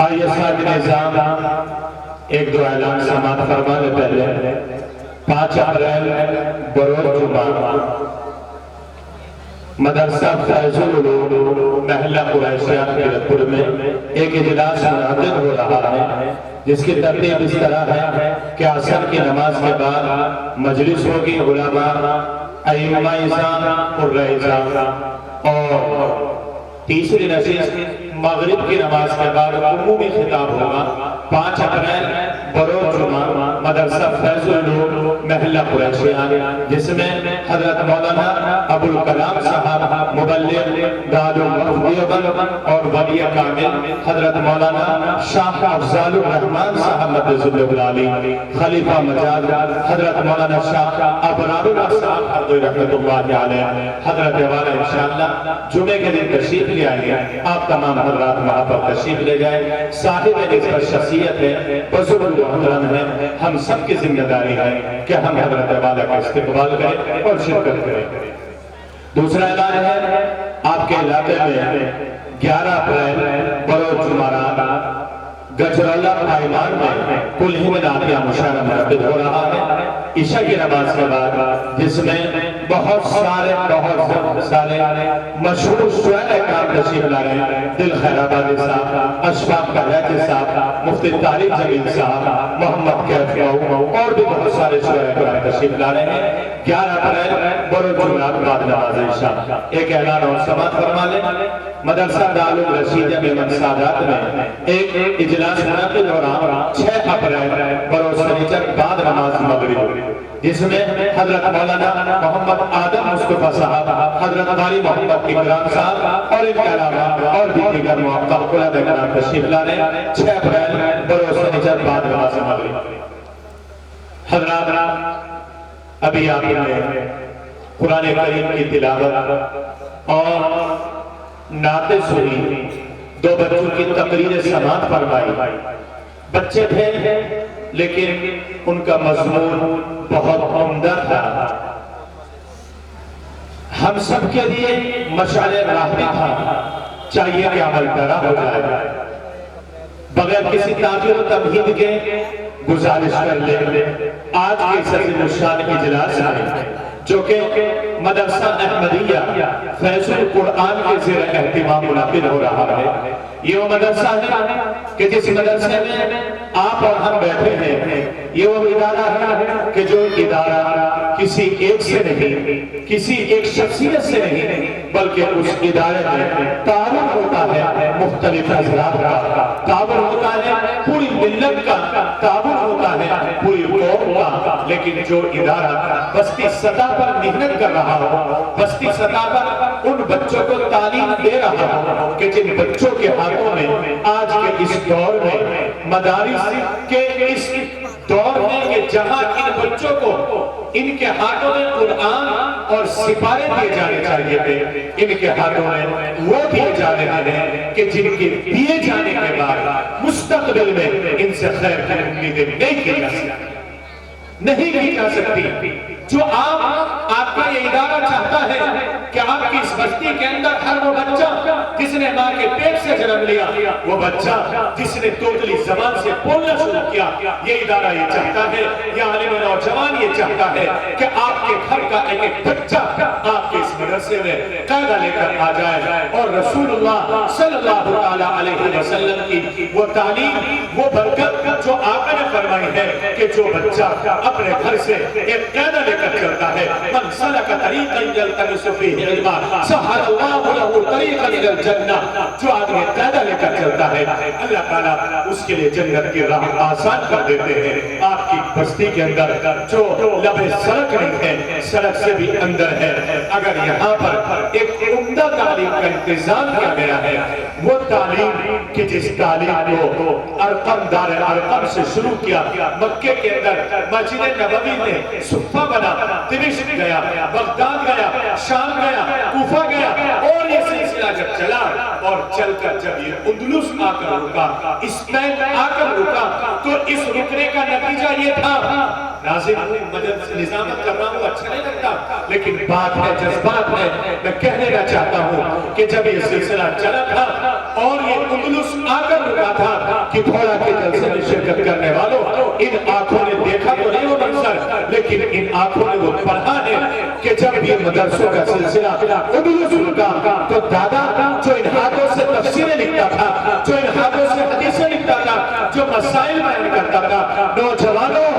آئیے ساتھ نظام ایک دو اعلان سماعت فرمانے پہلے 5 اپریل بروز جمعہ مدرسہ فیض العلوم محلہ قریشیہ پیرپور میں ایک اجلاس منعقد ہو رہا ہے، جس کی ترتیب اس طرح ہے کہ عصر کی نماز کے بعد مجلس ہوگی، علماء، ائمہ اذان اور رئیسان، اور تیسری نشست مغرب کی نماز کے بعد عمومی خطاب ہوگا 5 اپریل بروز جمعہ مدرسہ فیض العلوم محلہ قریشیہ، جس میں حضرت مولانا ابو الکلام صاحب مبلغ دارالعلوم دیوبند اور ولی کامل حضرت مولانا شاہ افضال الرحمن صاحب مدث العلی خلیفہ مجاز حضرت مولانا شاہ ابرار اللہ صاحب حضور رحمت اللہ علیہ حضرت والا انشاءاللہ جمعے کے دن تشریف لے آئیں گے۔ آپ تمام حضرات وہاں پر تشریف لے جائیں۔ صاحب نسبت شخصیت ہے، بزرگ محترم ہے، ہم سب کی ذمہ داری ہے کہ ہم حضرت والا کا استقبال کریں اور شرکت کریں۔ دوسرا اعلان ہے، آپ کے علاقے میں 11 اپریل بروز جمعرات گجرالہ پائیمان میں کل ہند عاطیہ مشاعرہ منعقد ہو رہا ہے عشاء کی نماز کے بعد، جس میں بہت سارے مشہور شعراء کرام تشریف لا رہے ہیں۔ دل خیر آبادی صاحب، اشفاق قریچی صاحب، مفتی طارق جمیل صاحب، محمد کیف مئو اور بھی بہت سارے شعراء کرام تشریف لا رہے ہیں۔ 11 اپریل بروز جمعرات بعد نماز عشاء۔ ایک اعلان اور سماعت فرما لیں، مدرسہ دارالعلوم رشیدیہ میمن سادات میں ایک اجلاس منعقد ہو رہا 6 اپریل بروز شنیچر بعد نماز مغرب، جس میں حضرت مولانا محمد آدم مصطفیٰ صاحب، حضرت قاری محمد اکرام صاحب اور ان کے علاوہ اور بھی دیگر معتبر علماء کرام تشریف لا رہے ہیں۔ 6 اپریل بروز شنیچر بعد نماز مغرب۔ حضرات، ابھی آپ نے قرآن کریم کی تلاوت اور نعت سنی، 2 بچوں کی تقریر سماعت فرمائی۔ بچے تھے لیکن ان کا مضمون بہت عمدہ تھا۔ ہم سب کے لیے مشعل راہنما تھا، چاہیے کہ عمل پیرا ہو جائے۔ بغیر کسی تعبیر و تمہید کے گزارش کر لیں، آج کے اس عظیم الشان اجلاس میں جو کہ مدرسہ احمدیہ فیض القرآن کے زیر اہتمام منعقد ہو رہا ہے، یہ وہ مدرسہ ہے کہ جس مدرسے میں آپ اور ہم بیٹھے ہیں، یہ وہ ادارہ ہے کہ جو ادارہ کسی ایک سے نہیں، کسی ایک شخصیت سے نہیں، بلکہ اس ادارے میں تعاون ہوتا ہے مختلف حضرات کا، تعاون ہوتا ہے پوری ملت کا، تعاون ہوتا ہے پوری قوم کا۔ لیکن جو ادارہ بستی سطح پر محنت کر رہا ہو، بستی سطح پر ان بچوں کو تعلیم دے رہا ہو کہ جن بچوں کے ہاتھوں میں آج کے اس دور میں مدارس کے اس دور میں کہ جہاں ان بچوں کو ان کے ہاتھوں میں قرآن اور سپارے دیے جانے چاہیے تھے، ان کے ہاتھوں میں وہ دیے جانے ہیں کہ جن کے دیے جانے کے بعد مستقبل میں ان سے خیر کی امیدیں نہیں کی جا سکتی، نہیں جا سکتی۔ جو آپ کا یہ ادارہ چاہتا ہے کہ آپ کی اس بستی کے اندر ہر وہ بچہ جس نے ماں کے پیٹ سے جنم لیا، وہ بچہ جس نے توتلی زبان سے بولنا شروع کیا، یہ ادارہ یہ چاہتا ہے، یہ عالم نوجوان یہ چاہتا ہے کہ آپ کے گھر کا ایک ایک بچہ آپ کے اس مدرسے میں قاعدہ لے کر آ جائے اور رسول اللہ صلی اللہ علیہ وسلم کی وہ تعلیم، وہ برکت جو آقا نے فرمائی ہے کہ جو بچہ اپنے گھر سے ایک قاعدہ لے کر چلتا ہے، من سلک طریقا یلتمس فیہ علما سہل اللہ لہ طریقا الی الجنہ، جو آدمی قاعدہ لے کر چلتا ہے اللہ تعالیٰ اس کے لیے جنت کی راہ آسان کر دیتے ہیں۔ آپ کی بستی کے اندر جو لبے سڑک نہیں ہے، سڑک سے بھی اندر ہے، اگر یہاں پر ایک عمدہ تعلیم کا انتظام کیا گیا ہے، وہ تعلیم کہ جس تعلیم کو ارقم دار ارقم سے شروع کیا، مکے کے اندر مسجد نبوی میں صفہ بنا، دمشق گیا، بغداد گیا، شام گیا، کوفہ گیا اور یہ سلسلہ جب چلا اور چل کر جب یہ اندلس آ کر رکا، اسپین آ کر رکا، تو اس رکنے کا نتیجہ یہ تھا، ناظرین مجلس نظامت کر رہا ہوں اچھا نہیں لگتا، لیکن بات ہے، جذبات ہے، میں کہنے نہ چاہتا ہوں کہ جب یہ سلسلہ چلا تھا اور یہ اندلس آ کر رکا تھا کہ تھوڑا کے جلسے میں شرکت کرنے والوں، ان آنکھوں نے دیکھا تو نہیں وہ منظر، لیکن ان آنکھوں نے وہ پڑھا ہے کہ جب یہ مدرسوں کا سلسلہ اندلس رکا تو دادا جو ان ہاتھوں سے تفسیریں لکھتا تھا، جو ان ہاتھوں سے حدیثیں لکھتا تھا، جو مسائل بیان کرتا تھا، نوجوانوں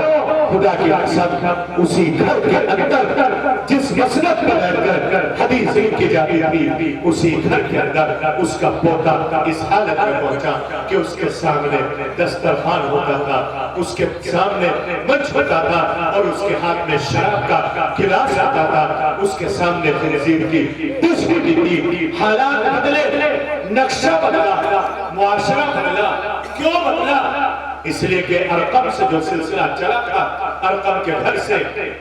خدا کی قسم اسی گھر کے اندر جس مسجد پر بیٹھ کر حدیث لکھی جاتی تھی، اسی گھر کے اندر اس کا پوتا اس حالت میں پہنچا کہ اس کے سامنے دسترخوان ہوتا تھا، اس کے سامنے منچ ہوتا تھا اور اس کے ہاتھ میں شراب کا گلاس ہوتا تھا، اس کے سامنے خنزیر کی ڈش ہوتی تھی۔ حالات بدلے، نقشہ بدلا، معاشرہ بدلا، کیوں بدلا؟ اس لیے کہ ارقم سے جو سلسلہ چلا تھا، ارقم کے گھر سے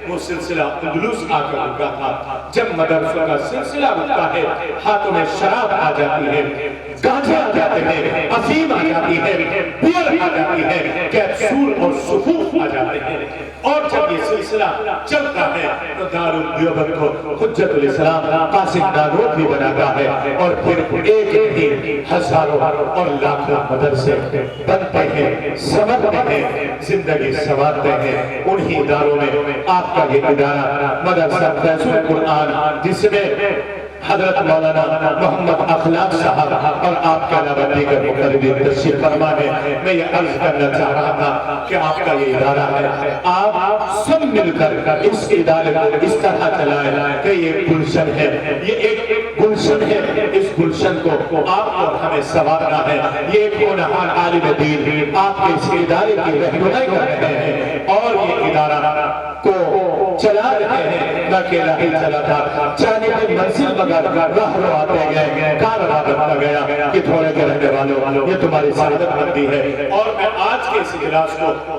وہ سلسلہ اندلس آ کر رکا تھا۔ جب مدرسوں کا سلسلہ رکتا ہے، ہاتھوں میں شراب آ جاتی ہے، گانجے آ جاتے ہیں، افیم آ جاتی ہے، بیئر آ جاتی ہے، کیپسول اور صفوف آ جاتے ہیں، اور جب یہ سلسلہ چلتا ہے تو دارالدیوبند کو حجت الاسلام قاسم نانوتوی بناتا ہے، اور پھر ایک دن ہزاروں اور لاکھوں مدرسے بنتے ہیں، سمجھتے ہیں، زندگی سنوارتے ہیں۔ انہی اداروں میں آپ کا یہ ادارہ مدرسہ فیض القرآن، جس میں حضرت مولانا محمد اخلاق صاحب اور آپ کے علاوہ دیگر مقربین تشریف فرما ہے۔ میں یہ عرض کرنا چاہ رہا تھا کہ آپ کا یہ ادارہ ہے، آپ سب مل کر اس ادارے کو اس طرح چلائیں کہ یہ گلشن ہے، یہ ایک گلشن ہے، اس گلشن کو آپ کو ہمیں سنوارنا ہے۔ یہ ایک ہونہار عالم دین آپ کے اس ادارے کی رہنمائی کر رہے ہیں اور یہ ادارہ کو چلا رہے ہیں، نہ اکیلا ہی چلا تھا، جانب منزل مگر راہ رو آتے گئے، کارواں بنتا گیا کہ تھوڑے کے رہنے والوں یہ تمہاری سعادت بندی ہے۔ اور میں آج کے اس اجلاس کو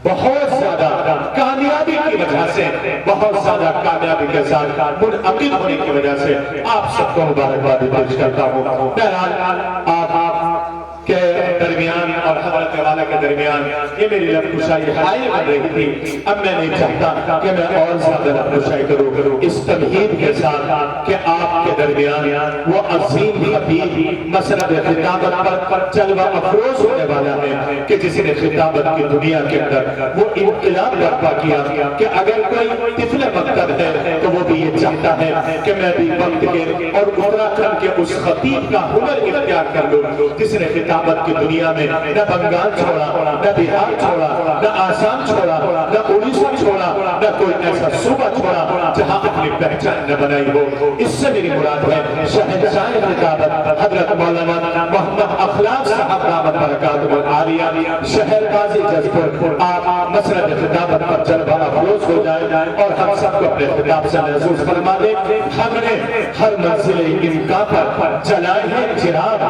بہت زیادہ کامیابی کی وجہ سے، بہت زیادہ کامیابی کے ساتھ منعقد ہونے کی وجہ سے آپ سب کو مبارکباد پیش کرتا ہوں۔ بہرحال آپ کے درمیان اور حضرت والا کے درمیان یہ میری لب کشائی حائل بن رہی تھی، اب میں نہیں چاہتا کہ میں اور زیادہ لب کشائی کروں، اس تمہید کے ساتھ کہ آپ کے درمیان وہ عظیم خطیب مسند خطابت پر جلوہ افروز ہونے والا ہے کہ جس نے خطابت کی دنیا کے اندر وہ انقلاب برپا کیا کہ اگر کوئی طفل مکتب ہے تو وہ بھی یہ چاہتا ہے کہ میں بھی وقت کے اور اتراکھنڈ کے اس خطیب کا ہنر اختیار کر لوں جس نے خطابت کی دنیا میں نہ بنگال چھوڑا، نہ بہار چھوڑا، نہ آسام چھوڑا، نہ اڑیسہ چھوڑا، نہ کوئی ایسا صوبہ چھوڑا جہاں اپنی پہچان نہ بنائی ہو۔ اس سے میری مراد ہے شہنشاہ خطابت حضرت مولانا محمد اخلاق صاحب دامت برکاتہ العالیہ، شہر قاضی جزپور، آپ مسند خطابت پر جلوہ افروز ہو جائے اور ہم سب کو اپنے خطاب سے محسوس فرما دے۔ ہم نے ہر منزل امکان پر جلائے ہیں چراغ،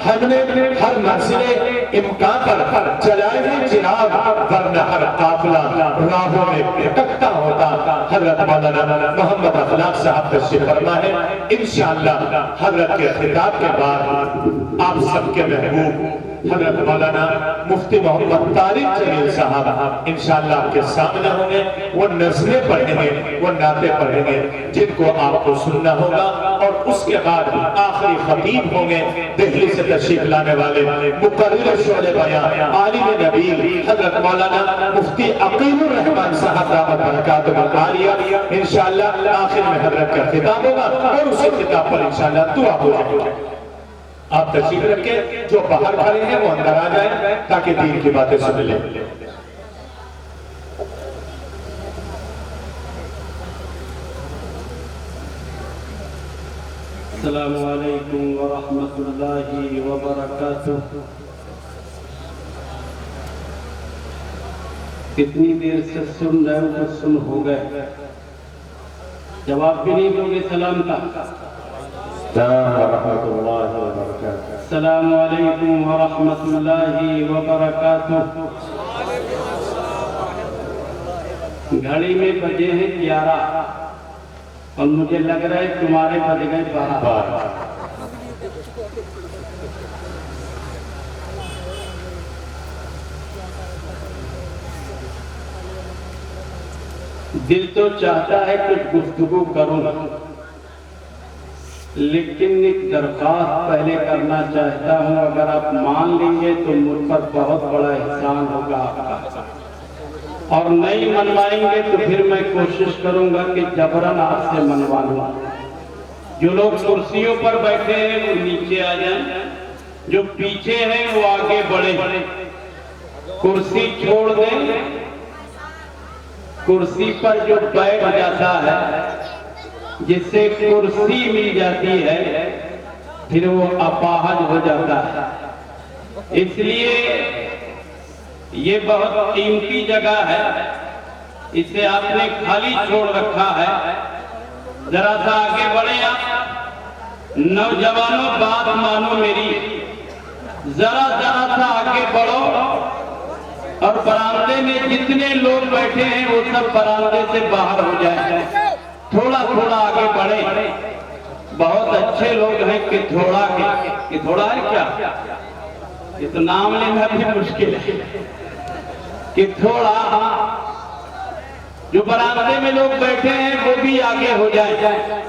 ہم نے ہر منزل امکان پر جلائے ہیں چراغ، ورنہ ہر قافلہ راہوں میں بھٹکتا ہوتا۔ حضرت مولانا محمد اخلاق صاحب تشریف فرما ہے۔ انشاءاللہ حضرت کے خطاب کے بعد آپ سب کے محبوب حضرت مولانا مفتی محمد طارق جمیل صاحب انشاءاللہ آپ کے سامنے ہوں گے، وہ نظمیں پڑھیں گے، وہ نعتیں پڑھیں گے جن کو آپ کو سننا ہوگا، اور اس کے بعد آخری خطیب ہوں گے دہلی سے تشریف لانے والے مقرر شعلہ بیان عالم نبیل حضرت مولانا مفتی عقیل الرحمن صاحب دامت برکاتہ العالیہ۔ انشاءاللہ آخر میں حضرت کا خطاب ہوگا اور اسی خطاب پر انشاءاللہ دعا ہوگی۔ آپ تشریف رکھیں، جو باہر کھڑے ہیں وہ اندر آ جائیں تاکہ دین کی باتیں سن لیں۔ السلام علیکم ورحمۃ اللہ وبرکاتہ۔ کتنی دیر سے سن رہے ہو، سن ہو گئے، جواب بھی نہیں دو گے سلام کا؟ السلام علیکم ورحمۃ اللہ وبرکاتہ۔ گھڑی میں بجے ہیں 11 اور مجھے لگ رہا ہے تمہارے بج گئے 12۔ دل تو چاہتا ہے کچھ گفتگو کروں، لیکن ایک درخواست پہلے کرنا چاہتا ہوں، اگر آپ مان لیں گے تو مجھ پر بہت بڑا احسان ہوگا آپ کا، اور نہیں منوائیں گے تو پھر میں کوشش کروں گا کہ جبراً آپ سے منوا لوں۔ جو لوگ کرسیوں پر بیٹھے ہیں وہ نیچے آ جائیں، جو پیچھے ہیں وہ آگے بڑھیں، کرسی چھوڑ دیں۔ کرسی پر جو بیٹھ جاتا ہے، جس سے کرسی مل جاتی ہے، پھر وہ اپاہج ہو جاتا ہے۔ اس لیے یہ بہت قیمتی جگہ ہے، اسے آپ نے خالی چھوڑ رکھا ہے۔ ذرا سا آگے بڑھیں آپ، نوجوانوں بات مانو میری، ذرا سا آگے بڑھو، اور برآمدے میں جتنے لوگ بیٹھے ہیں وہ سب برآمدے سے باہر ہو جائیں، تھوڑا تھوڑا آگے بڑھیں۔ بہت اچھے لوگ ہیں کہ تھوڑا ہے کیا؟ یہ تو نام لینا بھی مشکل ہے کہ تھوڑا۔ جو برآمدے میں لوگ بیٹھے ہیں وہ بھی آگے ہو جائیں۔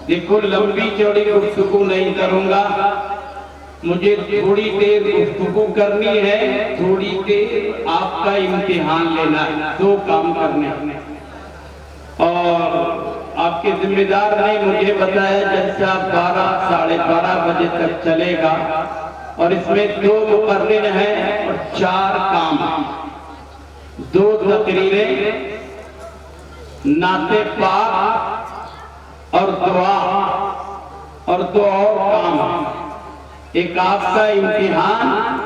دیکھو لمبی چوڑی گفتگو نہیں کروں گا، مجھے تھوڑی دیر گفتگو کرنی ہے، تھوڑی دیر آپ کا امتحان لینا ہے، دو کام کرنے ہیں۔ اور آپ کے ذمہ دار نے مجھے بتایا جلسہ 12 ساڑھے 12 بجے تک چلے گا، اور اس میں 2 مقرر ہیں اور 4 کام، 2 تقریریں، نعت پاک اور دعا، اور 2 اور کام، ایک آپ کا امتحان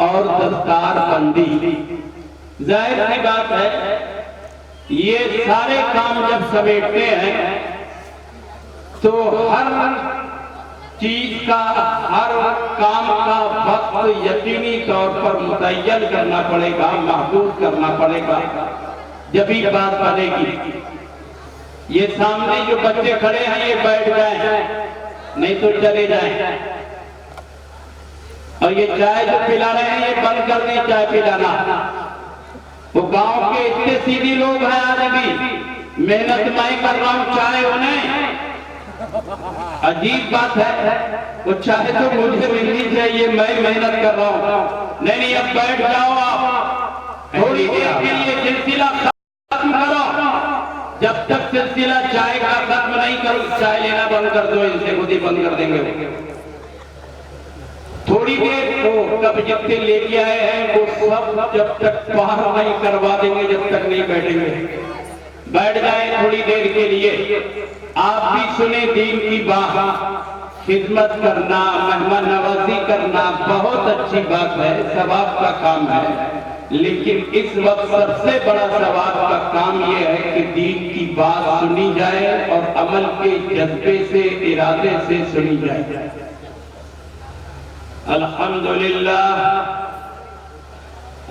اور دستار بندی۔ ظاہر سی بات ہے یہ سارے کام جب سمیٹتے ہیں تو ہر چیز کا، ہر کام کا وقت یقینی طور پر متعین کرنا پڑے گا، محدود کرنا پڑے گا، جبھی بات بنے گی۔ یہ سامنے جو بچے کھڑے ہیں یہ بیٹھ جائیں، نہیں تو چلے جائیں، اور یہ چائے جو پلا رہے ہیں یہ بند کر دیں چائے پلانا۔ وہ گاؤں کے اتنے سیدھی لوگ ہیں، آج بھی محنت میں کر رہا ہوں چائے انہیں، عجیب بات ہے، وہ چائے تو مجھے ملنی چاہیے، میں محنت کر رہا ہوں۔ نہیں اب بیٹھ جاؤ آپ، تھوڑی دیر کے لیے سلسلہ ختم کرو، جب تک سلسلہ چائے کا ختم نہیں کرو چائے لینا بند کر دو، ان سے خود ہی بند کر دیں گے۔ تھوڑی دیر کو کب جتنے لے کے آئے ہیں وہ سب جب تک پار نہیں کروا دیں گے جب تک نہیں بیٹھیں گے۔ بیٹھ جائیں تھوڑی دیر کے لیے، آپ بھی سنیں دین کی بات۔ خدمت کرنا، مہمان نوازی کرنا بہت اچھی بات ہے، ثواب کا کام ہے، لیکن اس وقت سب سے بڑا ثواب کا کام یہ ہے کہ دین کی بات سنی جائے اور عمل کے جذبے سے، ارادے سے سنی جائے۔ الحمدللہ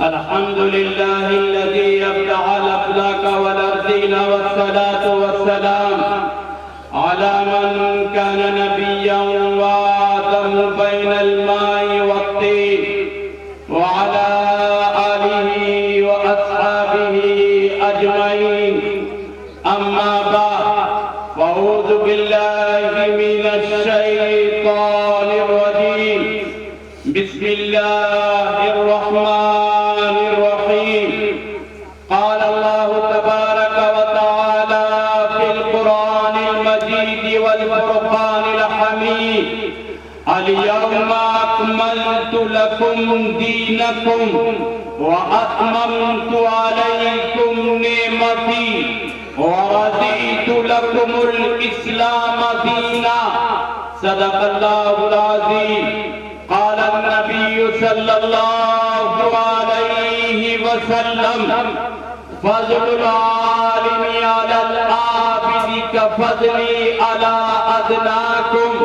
الحمدللہ الذی ابدع الافلاک والارضین والصلاة والسلام علی من کان نبیا وآدم بین الماء والطین وعلی آلہ واصحابہ اجمعین، اما بعد فاعوذ باللہ من الشیطان الرجیم، بسم اللہ الرحمن الرحیم۔ قال اللہ تبارک وتعالی فی القرآن المجید والفرقان الحمید، اليوم اکملت لکم دینکم واتممت علیکم نعمتی ورضیت لکم الاسلام دینا، صدق اللہ العظیم۔ قال النبی صلی اللہ علیہ وسلم، فضل العالم علی العابد کفضلی علی ادناکم،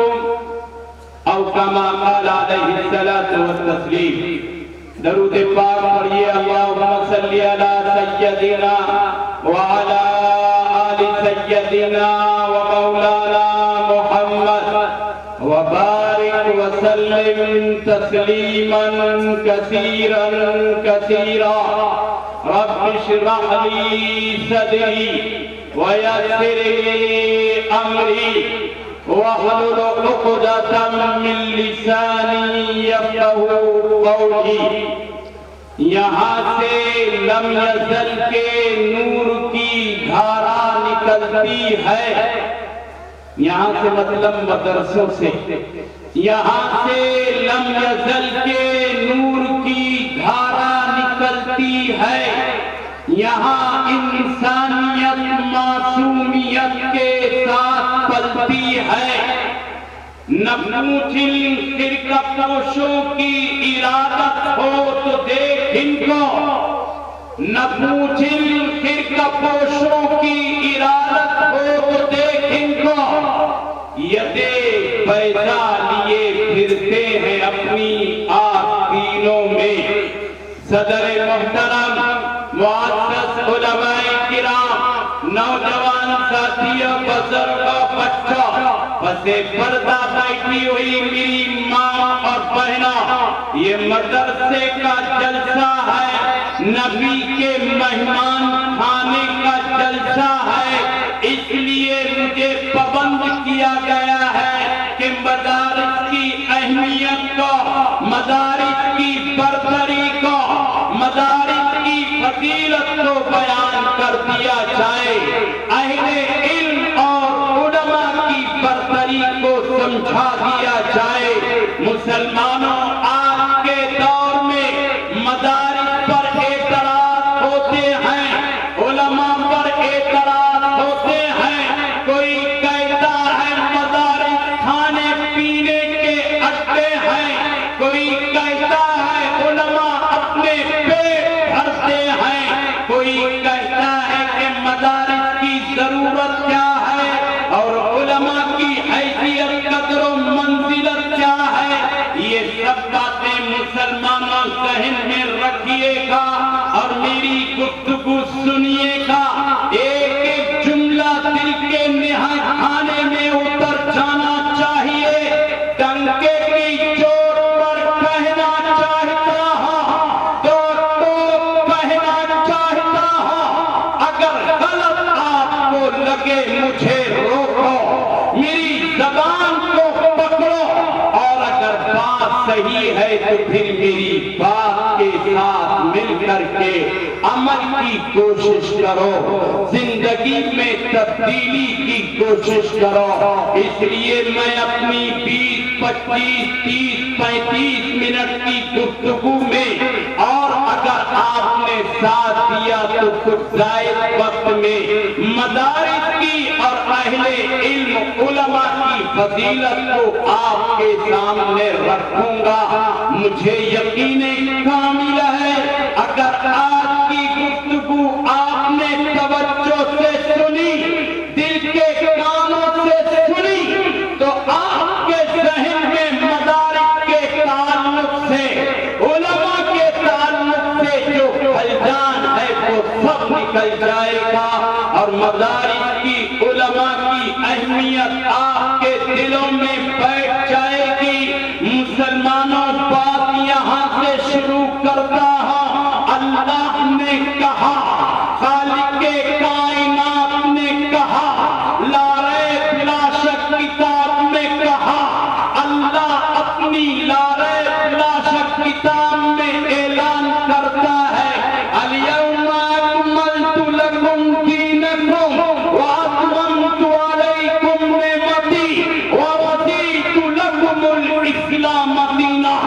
او کما قال علیہ الصلاۃ والتسلیم۔ درود پاک پڑھیے، اللہم صلی علی سیدنا وعلی آل سیدنا ومولانا محمد وبارک وسلم تسلیما کثیرا کثیرا۔ رب اشرح لي صدري ويسر لي امري واحلل عقدة من لساني يفقهوا قولي. یہاں سے لم یزل کے نور کی دھارا نکلتی ہے. یہاں سے مطلب مدرسوں سے. یہاں سے لم یزل کے نور کی دھارا نکلتی ہے. یہاں انسانیت معصومیت کے ساتھ پلتی ہے. نہ پوچھیں فرقہ پوشوں کی ارادت ہو تو دیکھ ان کو. نہ پوچھیں فرقہ پوشوں کی ارادت ہو تو دیکھ ان کو. یدے پیدا لیے پھرتے ہیں اپنی آستینوں میں. صدر محترم معزز علماء کرام، نوجوان ساتھیوں، بزرگوں، بچوں، پسے پردہ بیٹھی ہوئی میری ماں اور بہنوں، یہ مدرسے کا جلسہ ہے، نبی کے مہمان خانے کا جلسہ ہے. اس لیے مجھے پابند کیا گیا ہے کہ مدارس کی اہمیت کو، مدارس کی برتری کو، مدارس کی فضیلت کو بیان کر دیا جائے. اہل علم اور علماء کی برتری کو سمجھا دیا جائے. مسلمانوں، آج کے دور میں مدارس پر اعتراض ہوتے ہیں، علماء پر اعتراض ہوتے ہیں. کوئی کہتا ہے مدارس کھانے پینے کے اڈے ہیں، کوئی کہتا ہے علماء اپنے پیٹ بھرتے ہیں، کوئی کہتا ہے کہ مدارس کی ضرورت کیا ہے اور علماء کی حیثیت قدر و منزلت کیا ہے. یہ سب باتیں مسلمانوں ذہن میں رکھیے گا اور میری گفتگو سنیے گا. ایک ایک جملہ دل کے نہائے خانے میں اتر جانا چاہیے. ڈنکے کی چوٹ پر کہنا چاہتا ہوں تو کہنا چاہتا ہوں. اگر غلط آپ کو لگے مجھے روکو، میری زبان کو پکڑو، اور اگر بات صحیح ہے تو پھر میری بات کے ساتھ مل کر کے عمل کی کوشش کرو، زندگی میں تبدیلی کی کوشش کرو. اس لیے میں اپنی 20 25 30 35 منٹ کی گفتگو میں، اور اگر آپ نے ساتھ دیا تو کچھ زائد وقت میں، مدارس کی اور اہل علم علماء کی فضیلت کو آپ کے سامنے رکھوں گا. مجھے یقین کامل ہے اگر آج کی گفتگو آپ نے توجہ سے سنی، دل کے کانوں سے سنی، تو آپ کے ذہن میں مدارس کے تعلق سے، علماء کے تعلق سے جو خلجان ہے وہ سب نکل جائے گا، اور مدارس کی علماء کی اہمیت آپ کے دلوں میں بیٹھ جائے گی. مسلمانوں، بات یہاں سے شروع کرتا ہوں. اللہ نے کہا، خالق کائنات نے کہا، لا ریب لا شک کتاب میں کہا. اللہ اپنی لا ریب لا شک کتاب میں اعلان کرتا ہے، الیوم اکملت لکم دینکم واتممت علیکم نعمتی ورضیت لکم الاسلام دینا.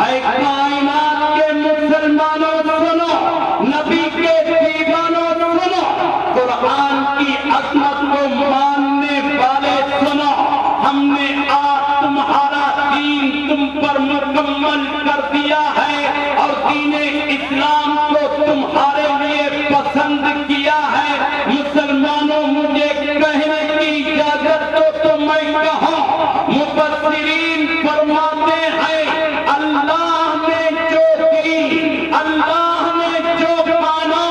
اے کائنات کے مسلمانوں سنو، نبی کے دیوانوں سنو، قرآن کی عظمت کو ماننے والے سنو. ہم نے آج تمہارا دین تم پر مکمل کر دیا ہے اور دین اسلام کو تمہارے لیے پسند کیا ہے. مسلمانوں، مجھے کہنے کی اجازت دو تو میں کہوں. مفسرین فرماتے ہیں اللہ نے جو دی، اللہ نے جو مانا،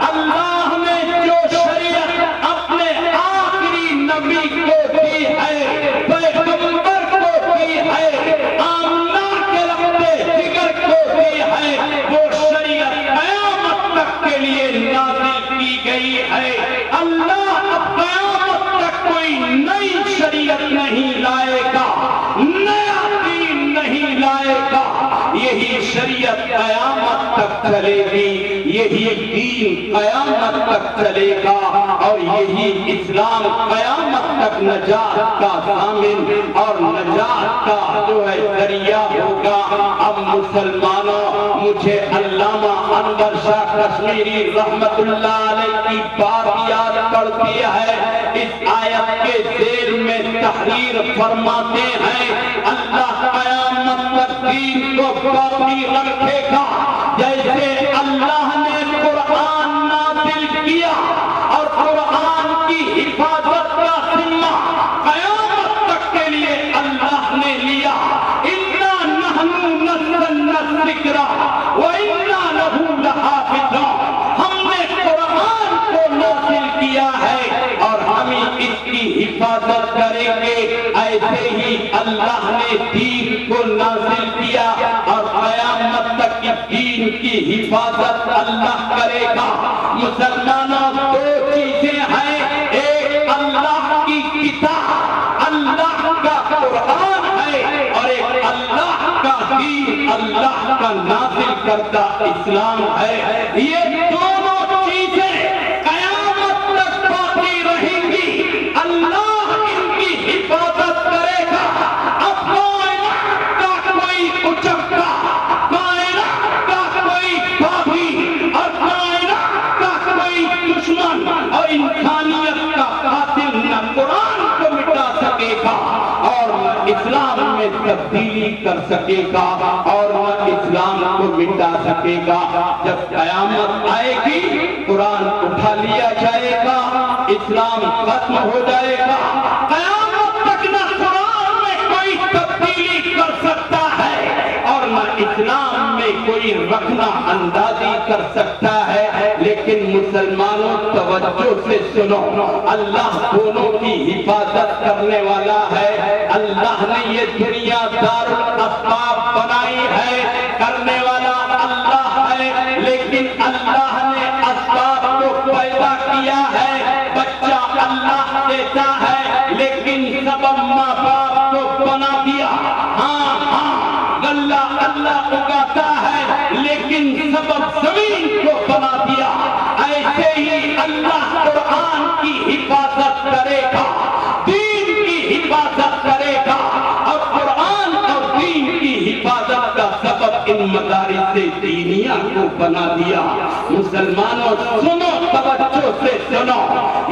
اللہ نے جو شریعت اپنے آخری نبی کو دی ہے، پیغمبر کو دی ہے، آمنہ کے لگتے جگر کو دی ہے، وہ شریعت کے لیے نازل کی گئی ہے۔ اللہ اب قیامت تک کوئی نئی شریعت نہیں لائے گا، نیا دین نہیں لائے گا، یہی شریعت قیامت تک چلے گی، یہی دین قیامت تک چلے گا، اور یہی اسلام قیامت تک نجات کا ضامن اور نجات کا جو ہے ذریعہ ہوگا۔ اب مسلمانوں، مجھے علامہ انور شاہ کشمیری رحمت اللہ علیہ کی بات یاد پڑتی ہے۔ اس آیت کے ذیل میں تحریر فرماتے ہیں، اللہ قیامت تک دین کو باقی رکھے گا، جیسے اللہ نے قرآن نازل کیا اور قرآن کی حفاظت کا ذمہ قیامت تک کے لیے اللہ نے لیا۔ اِنَّا نَحْنُ نَزَّلْنَا الذِّكْرَ وَإِنَّا لَهُ لَحَافِظُونَ، ہم نے قرآن کو نازل کیا ہے اور ہم اس کی حفاظت کریں گے۔ ایسے ہی اللہ نے دین کو نازل کیا اور قیامت تک دین کی حفاظت اللہ کرے گا۔ مسلمانوں، دو چیزیں ہیں، ایک اللہ کی کتاب، اللہ کا قرآن ہے، اور ایک اللہ کا دین، اللہ کا نازل کردہ اسلام ہے۔ یہ دونوں چیزیں قیامت تک باقی رہیں گی، اللہ ان کی حفاظت کرے گا۔ اب کائنات کا کوئی اچکا، کائنات کا کوئی باغی اور کائنات کا کوئی دشمن اور انسانیت کا قاتل نہ قرآن کو مٹا سکے گا اور نہ اسلام میں تبدیلی کر سکے گا اور نہ اسلام کو مٹا سکے گا۔ جب قیامت آئے گی، قرآن اٹھا لیا جائے گا، اسلام ختم ہو جائے گا۔ قیامت تک نہ قرآن میں کوئی تبدیلی کر سکتا ہے اور نہ اسلام میں کوئی رکھنا اندازی کر سکتا ہے۔ لیکن مسلمانوں، توجہ سے سنو، اللہ دونوں کی حفاظت کرنے والا ہے۔ اللہ نے یہ دنیا دار الاسباب بنائی ہے، کرنے والا اللہ ہے، لیکن اللہ نے اسباب کو پیدا کیا ہے۔ بچہ اللہ دیتا ہے، لیکن سبب ماں باپ کو بنا دیا۔ غلہ اللہ اگاتا ہے، لیکن سبب زمین کو بنا دیا۔ ایسے ہی اللہ قرآن کی حفاظت کرے گا، دین کی حفاظت کرے گا، اور قرآن اور دین کی حفاظت کا سبب ان مدارس دینیہ کو بنا دیا۔ مسلمانوں سنو، توجہ سے سنو،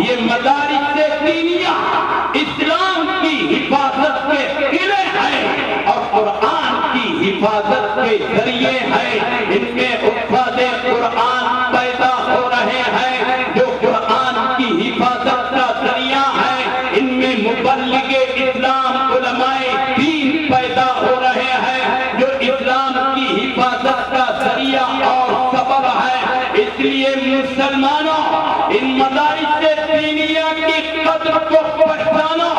یہ مدارس دینیہ اسلام کی حفاظت کے قلعے ہیں اور قرآن کی حفاظت کے ذریعے ہیں۔ ان میں حفاظ قرآن پیدا ہو رہے ہیں جو قرآن کی حفاظت کا ذریعہ ہے۔ ان میں مبلغ اسلام علماء دین پیدا ہو رہے ہیں جو اسلام کی حفاظت کا ذریعہ اور سبب ہے۔ اس لیے مسلمانوں، ان مدارس دینیہ کی قدر کو پہچانو۔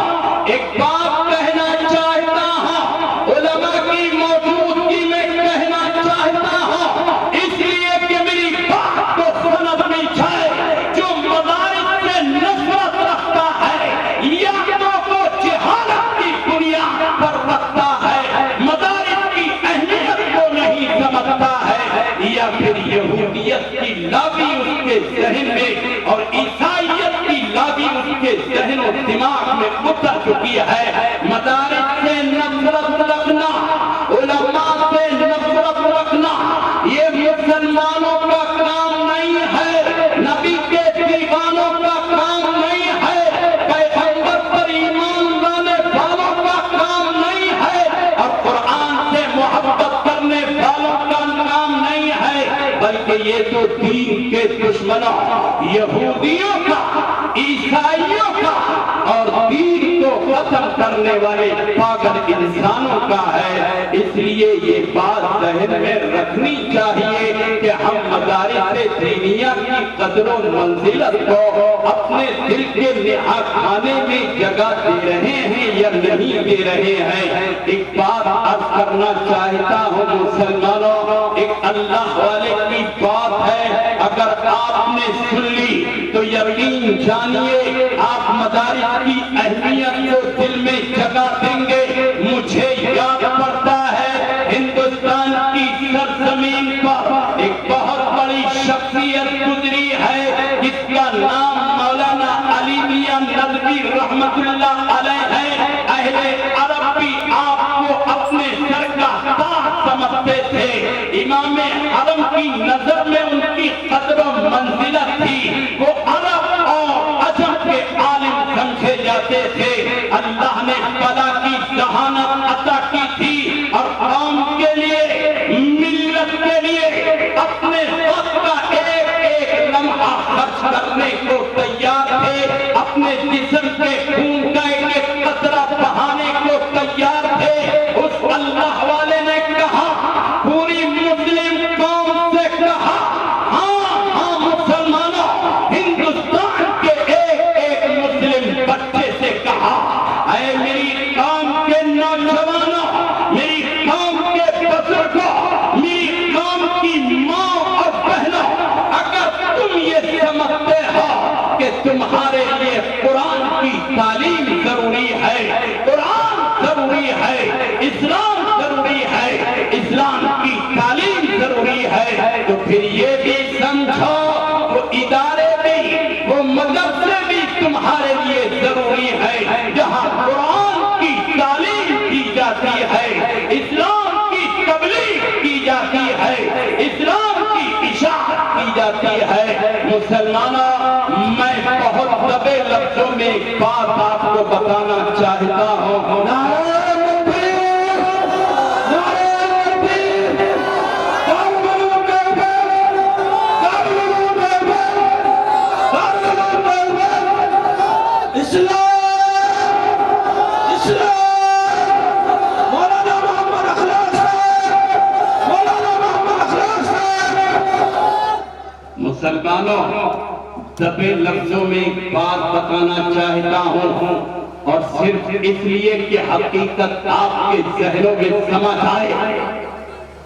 ایک بات کہنا چاہتا ہوں، علماء کی موجودگی میں کہنا چاہتا ہوں، اس لیے کہ میری بات کو سمجھنی چاہے۔ جو مدارس سے نفرت رکھتا ہے یا کو جہالت کی بنیاد پر رکھتا ہے، مدارس کی اہمیت کو نہیں سمجھتا ہے، یا پھر یہودیت کی لابی اس کے ذہن میں اور عیسائیت کی لابی اس کے ذہن و دماغ میں اتر چکی ہے۔ مدارس سے نفرت رکھنا، علماء سے نفرت رکھنا، یہ مسلمانوں کا کام نہیں ہے، نبی کے دیوانوں کا کام نہیں ہے، پیغمبر پر ایمان لانے والوں کا کام نہیں ہے، اور قرآن سے محبت کرنے والوں کا کام نہیں ہے، بلکہ یہ تو دین کے دشمنوں، یہودیوں کا، عیسائیوں کا اور دین کو ختم کرنے والے پاگل انسانوں کا ہے۔ اس لیے یہ بات ذہن میں رکھنی چاہیے کہ ہم مدارس دینیہ کی قدر و منزلت کو اپنے دل کے نہا کھانے میں جگہ دے رہے ہیں یا نہیں دے رہے ہیں۔ ایک بات عرض کرنا چاہتا ہوں مسلمانوں، ایک اللہ والے کی بات ہے، اگر آپ نے سن لی تو یقین جانیے آپ مدارس کی اہمیت کو دل میں جگہ دیں گے۔ مجھے یاد پڑتا ہے ہندوستان کی سرزمین پر ایک بہت بڑی شخصیت گزری ہے جس کا نام مولانا علی میاں ندوی رحمت اللہ علیہ ہے۔ اہل عرب بھی آپ کو اپنے سر کا تاج سمجھتے تھے۔ امام حرم کی نظر میں ان کی قدر و منزلت تھی، وہ عرب اور عجم کے عالم سمجھے جاتے تھے۔ اللہ نے بلا کی ذہانت عطا کی تھی اور قوم کے لیے، ملت کے لیے اپنے وقت کا ایک ایک لمحہ خرچ کرنے کو تیار تھے، اپنے جسم کے خون کا ایک ایک قطرہ بہانے کو تیار تھے۔ اس اللہ والے نے کہا، پوری مسلم قوم سے کہا، ہاں مسلمانوں، ہندوستان کے ایک ایک مسلم بچے سے کہا، اے میری قوم کے نوجوانوں، میری قوم کے بزرگوں، میری قوم کی ماں اور بہنوں، اگر تم یہ سمجھتے ہو کہ تمہارے لیے قرآن کی تعلیم ضروری ہے، قرآن ضروری ہے، اسلام ضروری ہے، اسلام کی تعلیم ضروری ہے، تو پھر یہ بھی سمجھو وہ ادارے بھی، وہ مدرسے بھی تمہارے لیے ضروری ہے، جہاں قرآن کی تعلیم کی جاتی ہے، اسلام کی تبلیغ کی جاتی ہے، اسلام کی اشاعت کی جاتی ہے۔ مسلمانوں، میں بہت دبے لفظوں میں ایک بات آپ کو بتانا چاہتا ہوں۔ مسلمانوں، دبے لفظوں میں ایک بات بتانا چاہتا ہوں، اور صرف اس لیے کہ حقیقت آپ کے ذہنوں میں سمجھ آئے۔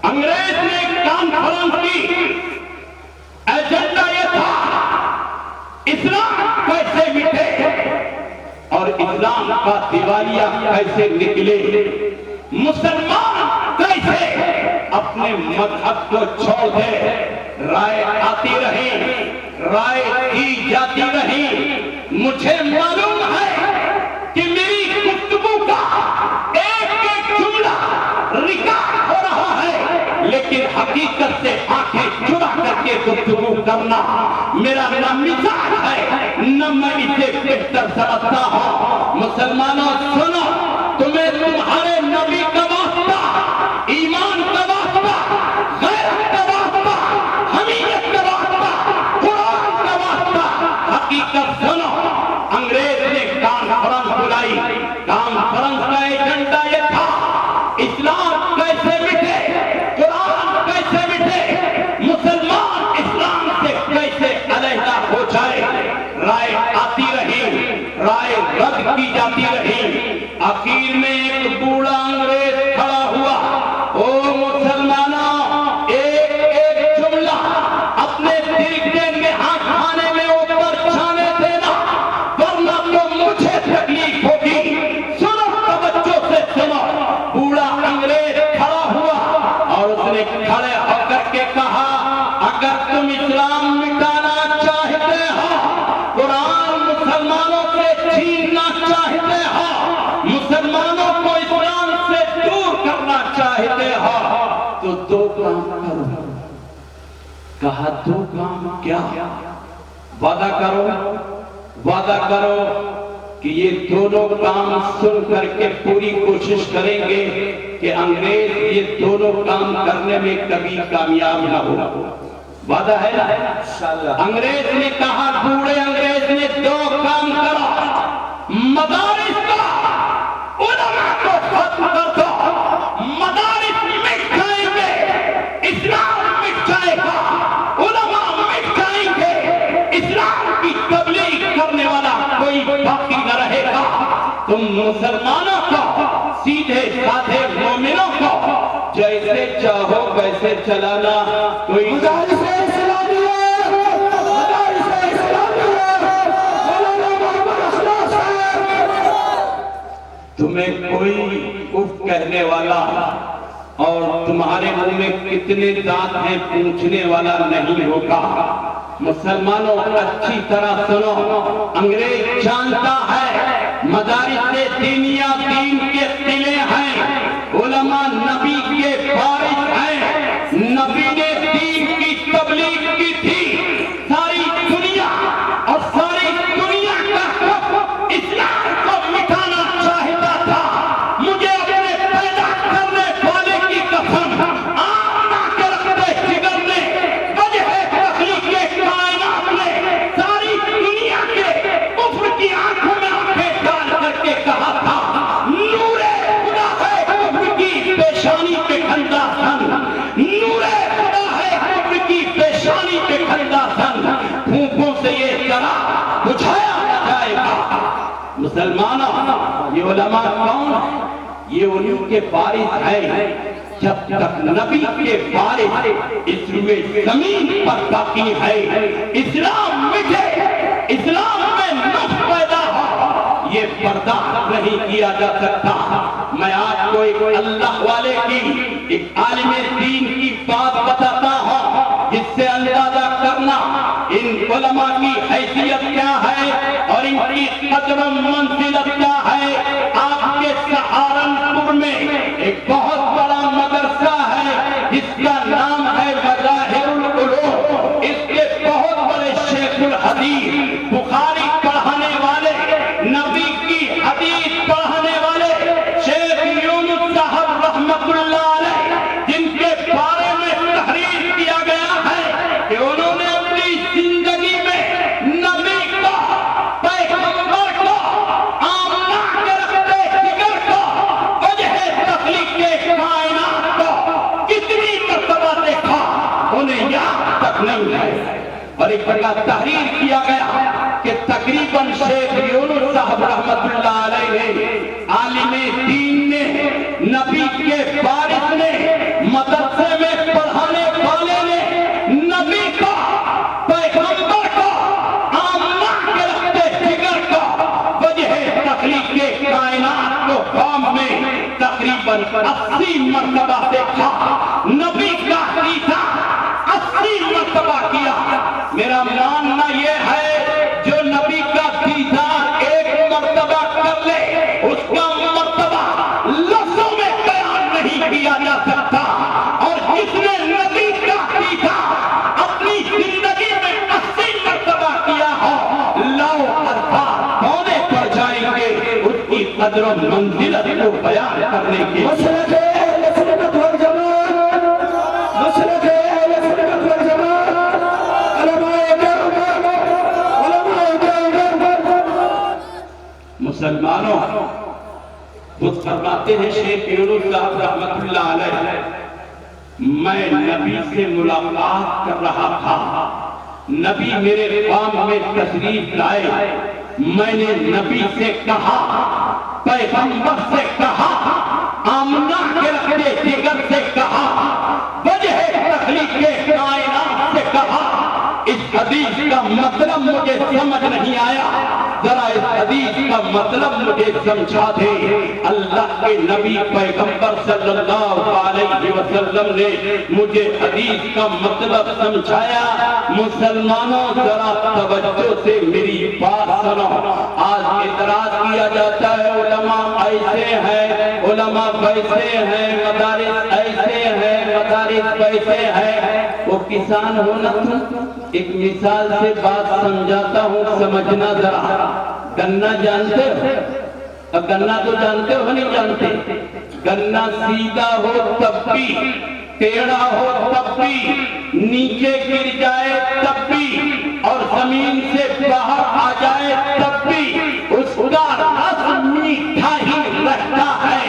انگریز نے کانفرنس کی، ایجنڈا یہ تھا اسلام کیسے مٹے اور اسلام کا دیوالیہ کیسے نکلے، مسلمان کیسے اپنے مذہب کو چھوڑ دے۔ رائے آتی رہی، رائے دی جاتی رہی۔ مجھے معلوم ہے کہ میری گفتگو کا ایک ایک جملہ ریکارڈ ہو رہا ہے، لیکن حقیقت سے آنکھیں چرا کر کے گفتگو کرنا میرا نہ مزاج ہے، نہ میں اسے بہتر سمجھتا ہوں۔ مسلمانوں سنو، تمہیں تمہارے نبی کا واسطہ، ایمان کا واسطہ، غیرت کا واسطہ، حمیت کا واسطہ، قرآن کا واسطہ، حقیقت سنو۔ انگریز نے کانفرنس بلائی، کانفرنس کا ایجنڈا یہ تھا، اسلام کیسے مٹے، قرآن کیسے مٹے، مسلمان اسلام سے کیسے علیحدہ ہو جائے۔ رائے آتی رہی، رائے رد کی جاتی رہی۔ آخر میں ایک بوڑھا انگریز کھڑا ہوا، او مسلمانوں، ایک ایک جملہ اپنے دل کے نہاد خانے میں اوپر چھانے دینا، ورنہ تو مجھے تکلیف ہوگی۔ سنو، توجہ سے سنو۔ بوڑھا انگریز کھڑا ہوا اور اس نے کھڑے ہو کر کے کہا، اگر تم اسلام مٹانا چاہتے ہو، قرآن مسلمانوں سے چھیننا چاہتے ہو، مسلمانوں کو اسلام سے دور کرنا چاہتے ہو، تو دو کام کرو۔ کہا دو کام کیا؟ وعدہ کرو، وعدہ کرو کہ یہ دونوں کام سن کر کے پوری کوشش کریں گے کہ انگریز یہ دونوں کام کرنے میں کبھی کامیاب نہ ہو۔ وعدہ ہے نا؟ انگریز نے کہا، بوڑھے انگریز نے دو کام کرو، مدارس کا علماء کو ختم کر دو، مدارس مٹ جائیں گے، اسلام مٹ جائے گا، علماء مٹ جائیں گے، اسلام کی تبلیغ کرنے والا کوئی باقی نہ رہے گا۔ تم مسلمانوں کو، سیدھے سادھے مومنوں کو جیسے چاہو ویسے چلانا، کوئی مدارس اسلامیہ تمہیں کوئی اف کہنے والا اور تمہارے منہ میں کتنے دانت ہیں پوچھنے والا نہیں ہوگا۔ مسلمانوں اچھی طرح سنو، انگریز جانتا ہے مدارس دینیہ دین کے قلعے ہیں، علماء نبی کے وارث ہیں، نبی نے دین کی تبلیغ کی تھی، ساری دنیا اور ساری دنیا کا اسلام کو مٹانا چاہتا تھا۔ مجھے اپنے پیدا کرنے والے کی قسم آمنا کے رکھتے جگر نے، وجہ تخلیق کائنات نے ساری دنیا کے کفر کی آنکھوں میں آنکھیں ڈال کر کے کہا تھا نور خدا ہے کفر کی پیشانی پہ کھندا سن، نور خدا ہے کفر کی پیشانی پہ کھندا سن، پھونکوں سے یہ چرا بجھایا نہ جائے گا۔ مسلمانوں یہ علماء کون ہیں؟ یہ ان کے وارث ہیں، جب تک نبی کے وارث اس روئے زمین پر باقی ہے، اسلام مٹے، اسلام میں نقص پیدا ہو، یہ برداشت نہیں کیا جا سکتا۔ میں آج کو ایک اللہ والے کی، ایک عالم دین کی بات بتاتا ہوں جس سے اندازہ کرنا ان علماء کی حیثیت کیا ہے اور ان کی قدر و منزلت کیا ہے۔ آپ کے سہارنپور میں ایک بہت بڑا مدرسہ ہے جس کا نام ہے مظاہر العلوم، اس کے بہت بڑے شیخ الحدیث، بخاری پڑھانے والے، نبی کی حدیث پڑھانے والے شیخ یونس صاحب رحمت اللہ علیہ، جن کے بارے میں تحریر کیا گیا ہے کہ انہوں نے اپنی زندگی میں نبی کو، پیغمبر کو، آمنا کے رکھتے جگر کو، وجہ تخلیق کائنات کو کتنی مرتبہ دیکھا انہیں یاد تک نہیں ہے۔ اور ایک بڑا تحریر کیا گیا کہ تقریباً شیخ یونس صاحب رحمت اللہ علیہ نے، عالم دین نے، نبی کے وارث نے، مدرسے میں پڑھانے والے نے نبی کو، پیغمبر کو، آمنا کے رکھتے جگر کو، وجہ تخلیق کائنات کو قوم میں تقریباً 80 مرتبہ دیکھا، نبی کا عیسیٰ 80 مرتبہ کیا۔ میرا ماننا یہ ہے جو نبی کا دیدار ایک مرتبہ کر لے اس کا مرتبہ لفظوں میں بیان نہیں کیا جا سکتا، اور جس نے نبی کا دیدار اپنی زندگی میں 80 مرتبہ کیا ہو، لو الفاظ کونے پڑ جائیں گے اس کی قدر و منزلت کو بیان کرنے کے۔ مسلمانوں خود فرماتے ہیں شیخ یونس صاحب رحمت اللہ علیہ، میں نبی سے ملاقات کر رہا تھا، نبی میرے قوم میں تشریف لائے، میں نے نبی سے کہا، پیغمبر سے کہا، آمنہ کے رکھتے جگر سے کہا، وجہ تخلیق کائنات سے کہا۔ اس حدیث کا مطلب مجھے سمجھ نہیں آیا، ذرا اس حدیث کا مطلب مجھے سمجھا دے۔ اللہ کے نبی پیغمبر صلی اللہ علیہ وسلم نے مجھے حدیث کا مطلب سمجھایا۔ مسلمانوں ذرا توجہ سے میری بات سنو۔ آج اعتراض کیا جاتا ہے علماء ایسے ہیں، علماء ویسے ہیں، مدارس ایسے ہیں، مدارس ویسے ہیں۔ وہ کسان ہو نا تم، ایک مثال سے بات سمجھاتا ہوں، سمجھنا ذرا۔ گنا جانتے ہو؟ اب گنا تو جانتے ہو نہیں جانتے؟ گنا سیدھا ہو تب بھی، ٹیڑھا ہو تب بھی، نیچے گر جائے تب بھی، اور زمین سے باہر آ جائے تب بھی اس کا رس میٹھا ہی رہتا ہے۔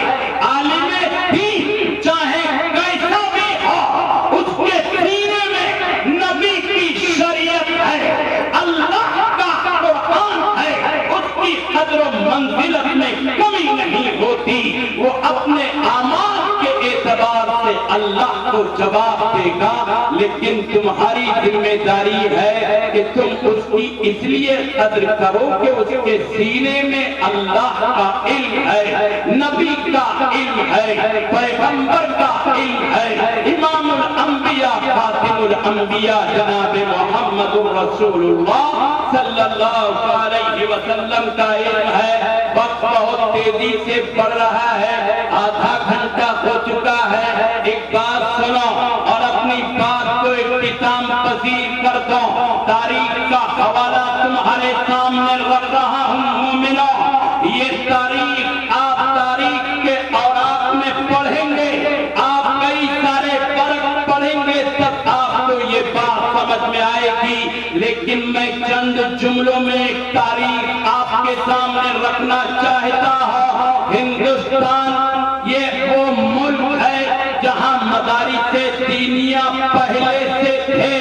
عالم دین چاہے کیسا بھی ہو، اس کے سینے میں نبی کی شریعت ہے، اللہ کا قرآن ہے، اس کی قدر و منزلت میں کمی نہیں ہوتی۔ وہ اپنے اعمال کے اعتبار سے اللہ کو جواب جواب دے گا، لیکن تمہاری ذمہ داری ہے کہ تم اس کی اس لیے قدر کرو کہ اس کے سینے میں اللہ کا علم ہے، نبی کا علم ہے، پیغمبر کا علم ہے، امام الانبیاء خاتم الانبیاء جناب محمد الرسول اللہ صلی اللہ علیہ وسلم کا علم ہے۔ وقت بہت تیزی سے بڑھ رہا ہے، آدھا گھنٹہ ہو چکا ہے، ایک بات سنو اور اپنی بات کو اختتام پذیر کر دو۔ تاریخ کا حوالہ تمہارے سامنے رکھ رہا ہوں مومنوں، یہ تاریخ آپ تاریخ کے اوراق میں پڑھیں گے، آپ کئی سارے فرق پڑھیں گے، تب آپ کو یہ بات سمجھ میں آئے گی، لیکن میں چند جملوں میں ایک تاریخ آپ کے سامنے رکھنا چاہتا ہوں۔ ہندوستان یہ وہ ملک ہے جہاں مدارس دینیہ پہلے سے تھے،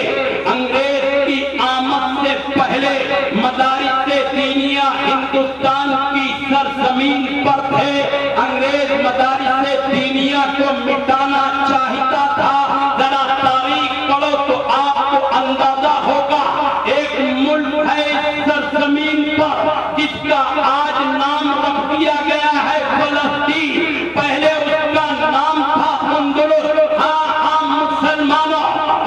انگریز کی آمد سے پہلے مدارس دینیہ ہندوستان کی سرزمین پر تھے۔ انگریز مدارس دینیہ کو مٹانا چاہتا تھا۔ ذرا تاریخ پڑھو تو آپ کو اندازہ ہوگا، ایک ملک ہے اس سرزمین پر جس کا آج نام رکھ دیا گیا ہے فلسطین، پہلے اس کا نام تھا اندلس۔ ہاں مسلمانوں،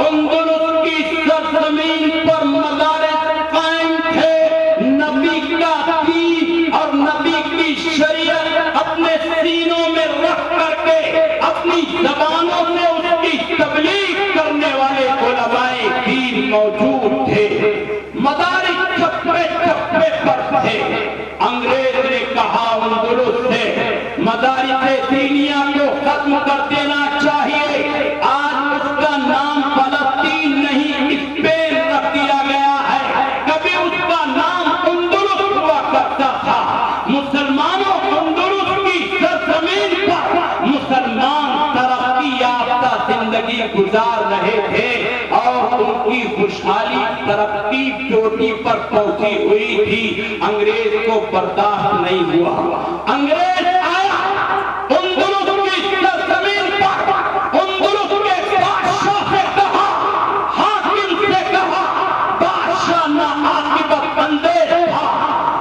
اندلس کی سرزمین پر مدارس قائم تھے، نبی کا دین اور نبی کی شریعت اپنے سینوں میں رکھ کر کے اپنی زبانوں سے اس کی تبلیغ کرنے والے علماء دین موجود تھے۔ مدارس چپے چپے پر تھے۔ انگریز نے کہا اندلس سے مدارس دینیہ کو ختم کر دینا چاہیے، آج اس کا نام فلسطین نہیں اسپین رکھ دیا گیا ہے، کبھی اس کا نام اندلس ہوا کرتا تھا۔ مسلمانوں اندلس کی سرزمین پر مسلمان ترقی یافتہ زندگی گزار رہے تھے اور ان کی خوشحالی ترقی چوٹی پر پہنچی ہوئی تھی۔ انگریز کو برداشت نہیں ہوا، انگریز آیا اندلس کی سرزمین پر، اندلس کے بادشاہ سے کہا، حاکم سے کہا، بادشاہ ناعاقبت اندیش تھا،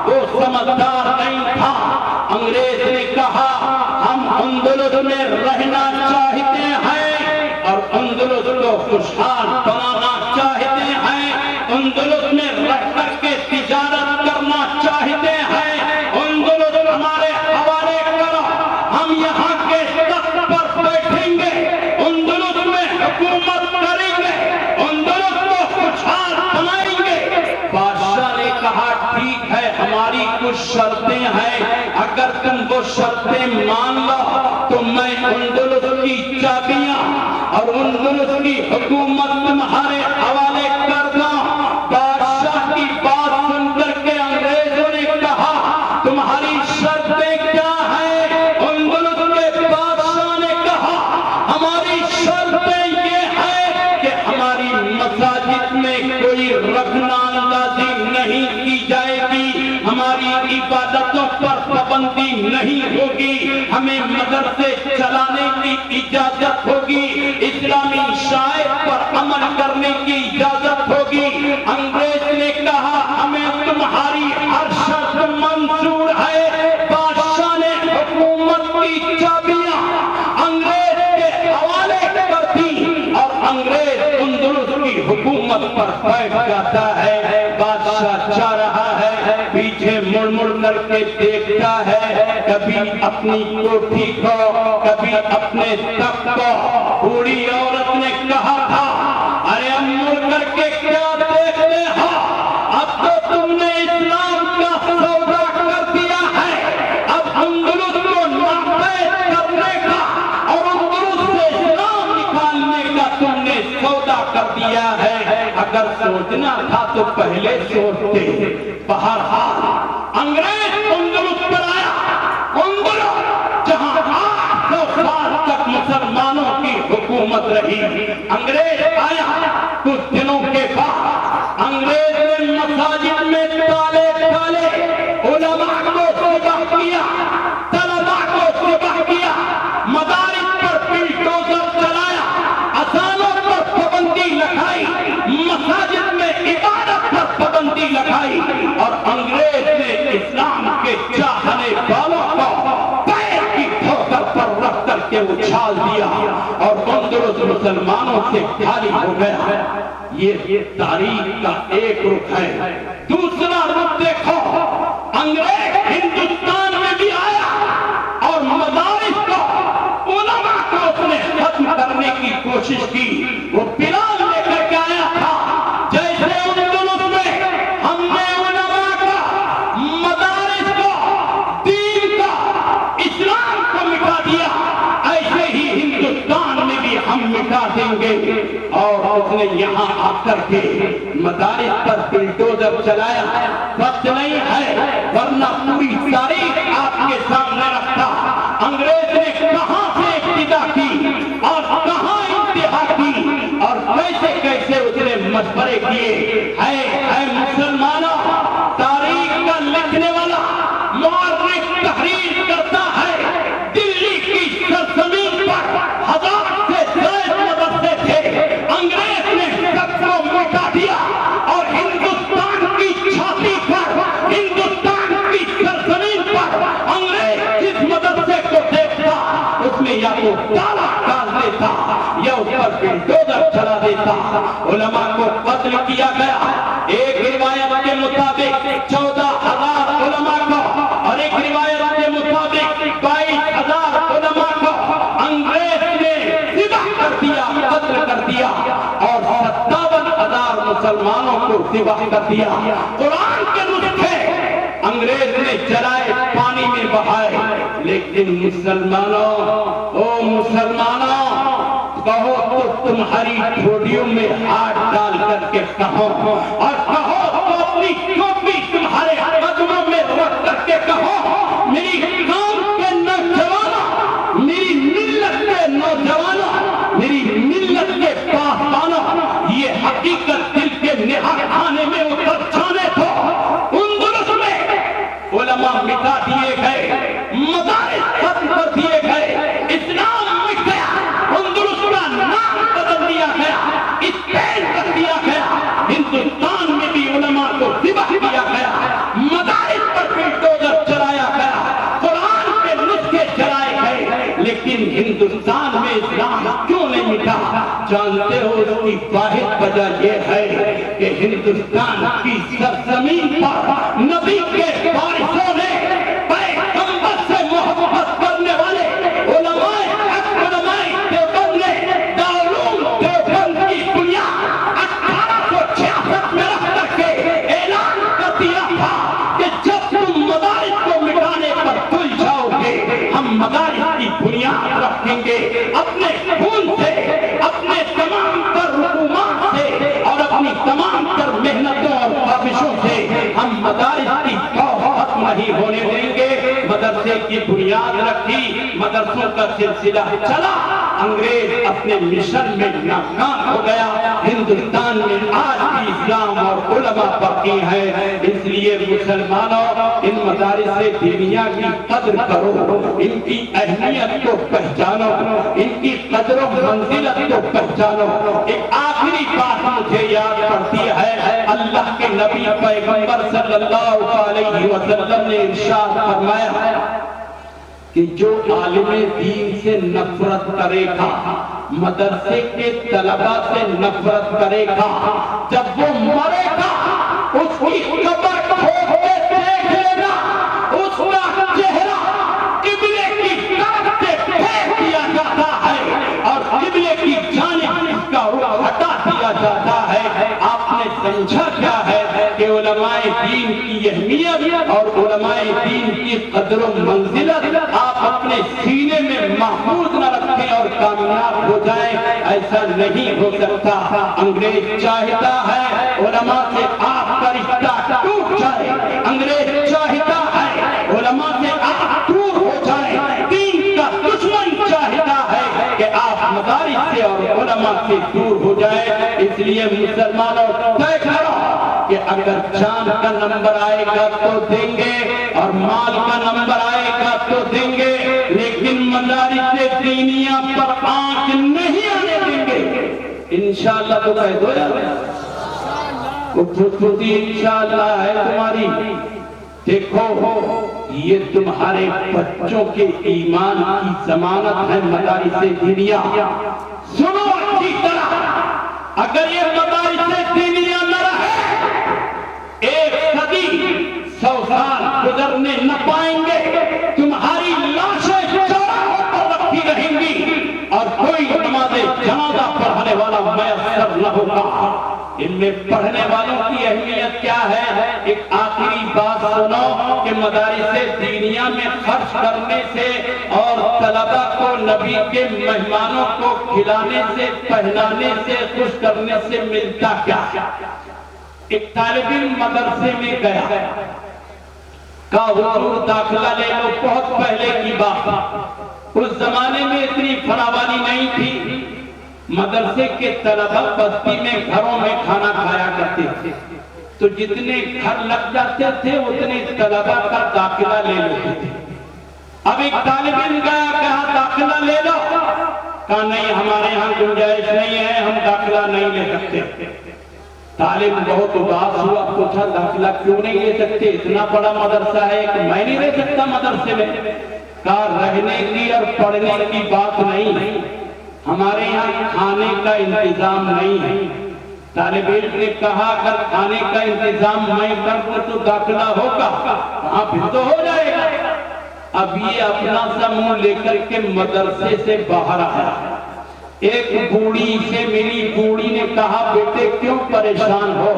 وہ سمجھدار نہیں تھا۔ انگریز نے کہا ہم اندلس میں رہنا چاہتے ہیں اور اندلس کو خوشحال بنانا چاہتے ہیں، اندلس میں رہ کر کے تجارت کرنا چاہتے ہیں، اندلس ہمارے حوالے کرو، ہم یہاں کے تخت پر بیٹھیں گے، اندلس میں حکومت کریں گے، اندلس کو خوشحال بنائیں گے۔ بادشاہ نے کہا ٹھیک ہے، ہماری کچھ شرطیں ہیں، اگر تم وہ شرطیں مان لو تو میں اندلس کی چابیاں اور اندلس کی حکومت تمہارے حوالے کر دوں۔ بادشاہ کی بات سن کر کے انگریزوں نے کہا تمہاری شرطیں کیا ہیں؟ اندلس کے بادشاہ نے کہا ہماری شرطیں یہ ہیں کہ ہماری مساجد میں کوئی رکھنا اندازی نہیں کی جائے گی، ہماری عبادتوں پر پابندی نہیں ہوگی، ہمیں مدرسے چلانے کی اجازت ہوگی، اسلامی شاعر پر عمل کرنے کی اجازت ہوگی۔ انگریز نے کہا ہمیں تمہاری ہر شرط منظور ہے۔ بادشاہ نے حکومت کی چابیاں انگریز کے حوالے کر دی اور انگریز اندلس کی حکومت پر بیٹھ جاتا ہے۔ بادشاہ چاہ رہا ہے، پیچھے مڑ مڑ کر کے دیکھتا ہے، کبھی اپنی کوٹھی کو، کبھی اپنے تخت کو۔ بوڑھی عورت نے کہا تھا ارے اب مڑ کر کے کیا دیکھتے ہو، اب تو تم نے اسلام کا سودا کر دیا ہے، اب اندلس کو ناپید کرنے کا اور اندلس سے اسلام نکالنے کا تم نے سودا کر دیا ہے۔ اگر سوچنا تھا تو پہلے سوچتے۔ بہرحال انگریز اندلس پر آیا، اندلس جہاں 800 سال تک مسلمانوں کی حکومت رہی۔ انگریز آیا، کچھ دنوں کے بعد انگریز نے مساجد میں تالے ڈالے، علماء کو ذبح کیا، طلباء کو ذبح کیا، مدارس پر بلڈوزر چلایا، اذان پابندی لگائی اور انگریز نے اسلام کے چاہنے والوں کو پیر کی ٹھوکر پر رکھ کر کے اچھال دیا اور اندلس مسلمانوں سے خالی ہو گیا. یہ تاریخ کا ایک رخ ہے. دوسرا رخ دیکھو، انگریز ہندوستان میں بھی آیا اور مدارس کو، علماء کو اس نے ختم کرنے کی کوشش کی. وہ بلال لے کر کے آیا تھا، جیسے اندلس میں ہم نے علماء کا، مدارس کو، دین کا، اسلام کو مٹا دیا، ایسے ہی ہندوستان میں بھی ہم مٹا دیں گے. اور اس نے یہاں آ کر کے مدارس پر بلڈوزر چلایا. وقت نہیں ہے ورنہ پوری تاریخ آپ کے سامنے رکھتا. انگریز نے کہاں سے ابتدا کی اور کہاں انتہا کی اور کیسے کیسے اس نے مشورے کیے. اے مسلمانوں، تاریخ کا لکھنے والا مورخ تحریر کرتا ہے دلی کی سرزمین پر 1000 سے زائد مدرسے تھے. انگریز نے سب کو مٹا دیا اور ہندوستان کی چھاتی پر، ہندوستان کی سرزمین پر انگریز جس مدرسے کو دیکھتا اس میں یا تو تالا ڈال دیتا یا اس پر بلڈوزر چلا دیتا. علماء کو قتل کیا گیا. ایک روایت کے مطابق 14,000 علماء کو اور ایک روایت کے مطابق 22,000 علماء کو انگریز نے ذبح کر دیا، قتل کر دیا اور 57,000 مسلمانوں کو ذبح کر دیا. قرآن کے نسخے انگریز نے جلائے، پانی میں بہائے، لیکن مسلمانوں، او مسلمانوں، کہو تو تمہاری ٹھوڑیوں میں ہاتھ ڈال کر کے کہو اور کہو تو اپنی ٹوپی تمہارے قدموں میں رکھ کر کے کہو، میری قوم کے نوجوانوں، میری ملت کے نوجوانوں، میری ملت کے پاسبانوں، یہ حقیقت دل کے نہا کھانے میں اتر جانے دو. اندلس میں علماء مٹا دیے گئے، مدارس ختم کر دیے گئے، اسلام مٹ گیا، اندلس کا نام بدل دیا گیا، اسپین کر دیا گیا. ہندوستان میں بھی علماء کو ذبح کیا گیا، مدارس پر بلڈوزر چلایا گیا، قرآن کے نسخے چلائے گئے. لیکن ہندوستان میں اسلام کیوں نہیں مٹا؟ جانتے ہو اس کی واحد وجہ یہ ہے کہ ہندوستان کی سرزمین پر نبی کے وارثوں نے، پیغمبر سے محبت کرنے والے علماء حق، علماء دیوبند نے دارالعلوم دیوبند کی بنیاد 1866 میں رکھ کر کے اعلان کر دیا تھا کہ جب تم مدارس کو مٹانے پر تل جاؤ گے، ہم مدارس کی بنیاد رکھیں گے. اپنے خون سے، اپنے تمام تر رسومات سے اور اپنی تمام تر محنتوں اور کاوشوں سے ہم مدارس کی ختم نہیں ہونے دیں گے. مدرسے کی بنیاد رکھی، مدرسوں کا سلسلہ چلا. انگریز اپنے مشن میں ناکام ہو گیا. ہندوستان میں آج بھی اسلام اور علماء باقی ہیں. اس لیے مسلمانوں، ان مدارس دینیا کی قدر کرو، ان کی اہمیت کو پہچانو، ان کی قدر و منزلت کو پہچانو. ایک آخری بات مجھے یاد پڑتی ہے، اللہ کے نبی پیغمبر صلی اللہ علیہ وسلم نے ارشاد فرمایا کہ جو عالم دین سے نفرت کرے گا، مدرسے کے طلباء سے نفرت کرے گا، جب وہ مرے گا اس کی قبر کھود کے دیکھ لینا، اس کا چہرہ قبلے کی طرف سے پھینک دیا جاتا ہے اور قبلے کی جانب اس کا رخ ہٹا دیا جاتا ہے. آپ نے سمجھا کیا ہے کہ علماء دین کی اہمیت اور علماء دین کی قدر و منزلت آپ اپنے سینے میں محفوظ نہ رکھیں اور کامیاب ہو جائیں؟ ایسا نہیں ہو سکتا. انگریز چاہتا ہے علماء سے آپ کا رشتہ ٹوٹ جائے، انگریز چاہتا ہے علماء سے آپ دور ہو جائیں. دین کا دشمن چاہتا ہے کہ آپ مدارس سے اور علماء سے دور ہو جائیں. اس لیے مسلمانوں طے کرو کہ اگر جان کا نمبر آئے گا تو دیں گے اور مال کا نمبر آئے گا تو دیں گے، لیکن مدارس دینیا پر آنکھ نہیں آنے دیں گے. انشاءاللہ تو کہہ دو یار. خوبصورتی انشاءاللہ ہے تمہاری، دیکھو یہ تمہارے بچوں کے ایمان کی ضمانت ہے مدارس دینیہ۔ سنو اچھی طرح، اگر یہ مدارس دینیہ نہ رہے، 1 صدی 100 سال گزرنے نہ پائیں گے، تمہاری لاشیں چوراہوں پر رکھی رہیں گی اور کوئی نماز جنازہ پڑھنے والا میسر نہ ہوگا۔ ان میں پڑھنے والوں کی اہمیت کیا ہے؟ ایک آخری بات سنو کہ مدارس دینیہ میں خرچ کرنے سے اور طلبہ کو نبی کے مہمانوں کو کھلانے سے، پہنانے سے، خوش کرنے سے ملتا کیا؟ ایک طالب علم مدرسے میں گیا، کہا حضور داخلہ لے لو، بہت پہلے کی بات، اس زمانے میں اتنی فراوانی نہیں تھی، مدرسے کے طلبہ بستی میں گھروں میں کھانا کھایا کرتے تھے، تو جتنے گھر لگ جاتے تھے اتنے طلبہ کا داخلہ لے لیتے تھے۔ اب ایک طالب علم گیا، کہا داخلہ لے لو، کہا نہیں ہمارے ہاں گنجائش نہیں ہے، ہم داخلہ نہیں لے سکتے۔ طالب بہت اداس ہوا، پوچھا داخلہ کیوں نہیں لے سکتے؟ اتنا بڑا مدرسہ ہے کہ میں نہیں رہ سکتا مدرسے میں؟ کہا رہنے کی اور پڑھنے کی بات نہیں، ہمارے یہاں کھانے کا انتظام نہیں ہے۔ طالب علم نے کہا اگر کھانے کا انتظام میں کر دوں تو داخلہ ہوگا؟ ہاں پھر تو ہو جائے گا۔ اب یہ اپنا سا منہ لے کر کے مدرسے سے باہر آیا، ایک بوڑھی سے ملی، بوڑھی نے کہا بیٹے کیوں پریشان ہو؟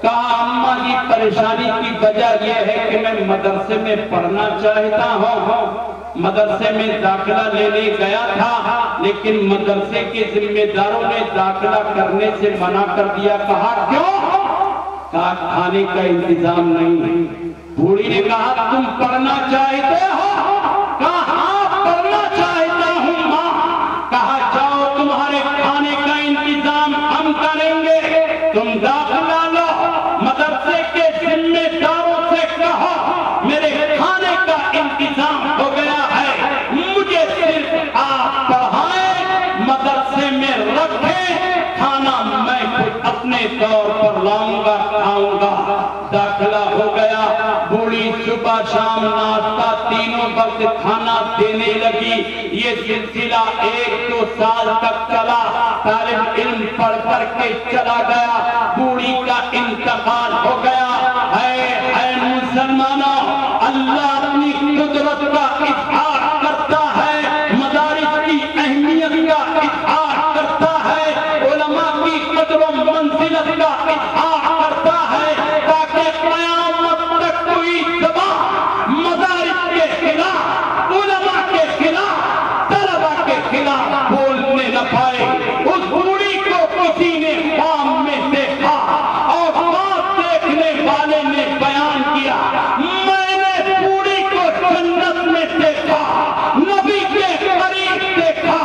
کہا اماں جی پریشانی کی وجہ یہ ہے کہ میں مدرسے میں پڑھنا چاہتا ہوں، مدرسے میں داخلہ لینے گیا تھا لیکن مدرسے کے ذمہ داروں نے داخلہ کرنے سے منع کر دیا۔ کہا کیوں؟ کہا کھانے کا انتظام نہیں ہے۔ بوڑھی نے کہا تم پڑھنا چاہتے ہو؟ کہا ہاں پڑھنا چاہتا ہوں ماں۔ کہا جاؤ تمہارے کھانے کا انتظام ہم کریں گے، تم داخلہ لو۔ مدرسے کے ذمہ داروں سے کہو میرے کھانے کا انتظام ہو گیا ہے، مجھے صرف آپ پڑھائیں، مدرسے میں رکھیں، کھانا میں خود اپنے طور پر لاؤں گا، کھاؤں گا۔ داخلہ ہو گیا، بوڑھی صبح شام ناشتہ تینوں وقت کھانا دینے لگی۔ یہ سلسلہ 1-2 سال تک چلا، طالب علم پڑھ کر کے چلا گیا، بوڑھی کا انتقال ہو گیا۔ اے مسلمانوں، اللہ اپنی قدرت کا اظہار کرتا ہے، مدارس کی اہمیت کا اظہار کرتا ہے، علماء کی قدر و منزلت کا اظہار کرتا ہے، تاکہ قیامت تک کوئی زبان مدارس کے خلاف، علماء کے خلاف، طلبہ کے خلاف بولنے نہ پائے۔ اس بوڑھی کو کسی نے خواب میں دیکھا اور خواب دیکھنے والے نے بیان کیا، میں نے بوڑھی کو جنت میں دیکھا، نبی کے قریب دیکھا،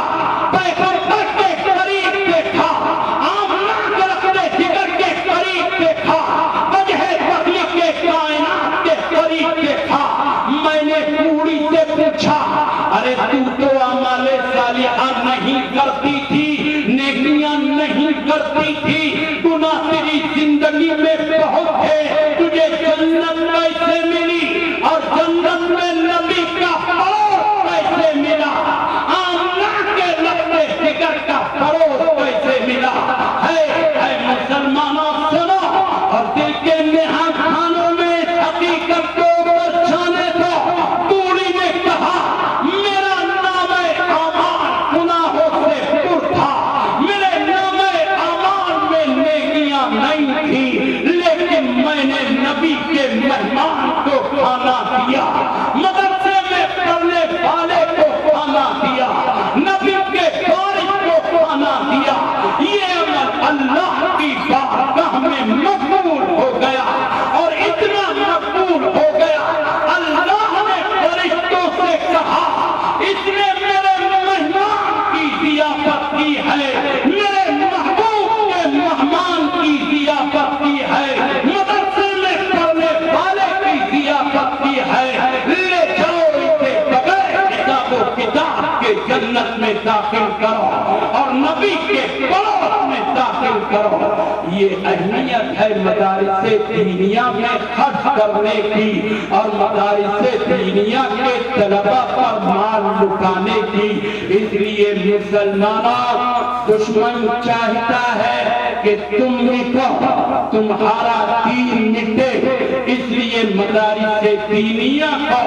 پیغمبر کے قریب دیکھا، آمنہ کے رقبے جگر کے قریب دیکھا، وجہ بخلی کے کائنات کے قریب دیکھا۔ میں نے بوڑھی سے پوچھا ارے تو اعمال صالحہ نہیں کرتی تھی، نیکیاں نہیں کرتی تھی، گناہ تیری زندگی میں بہت ہے، تجھے جنت کیسے ملی اور جنت میں نبی کا فروغ کیسے ملا، آمنہ کے لبے جگر کا فروغ کیسے ملا؟ ہے مسلمانوں سنو اور دل کے نہاں خانوں میں حقیقت کو پہچانے دو۔ بوڑھی نے کہا میرا نام اعمال گناہوں سے پر تھا، میرے نام اعمال میں نیکیاں نہیں تھی، لیکن میں نے نبی کے مہمان کو کھانا دیا، مدرسے میں پڑھنے والے کو کھانا دیا، نبی کے وارث کو کھانا دیا۔ یہ عمل اللہ کی بارگاہ میں مقبول ہو گیا اور اتنا مقبول ہو گیا، اللہ نے فرشتوں سے کہا اس نے میرے مہمان کی ضیافت کی ہے، میرے محبوب کے مہمان کی ضیافت کی ہے، مدرسے میں پڑھنے والے کی ضیافت کی ہے، لے جاؤ اسے بغیر حساب و کتاب کے جنت میں داخل کرو اور نبی کے پڑوس میں داخل کرو۔ یہ اہمیت ہے مدارس دینیہ میں خرچ کرنے کی اور مدارس دینیہ کے طلبہ پر مال لٹانے کی۔ اس لیے مسلمانوں، دشمن چاہتا ہے کہ تم مٹو، تمہارا دین مٹے، اس لیے مدارس دینیہ کو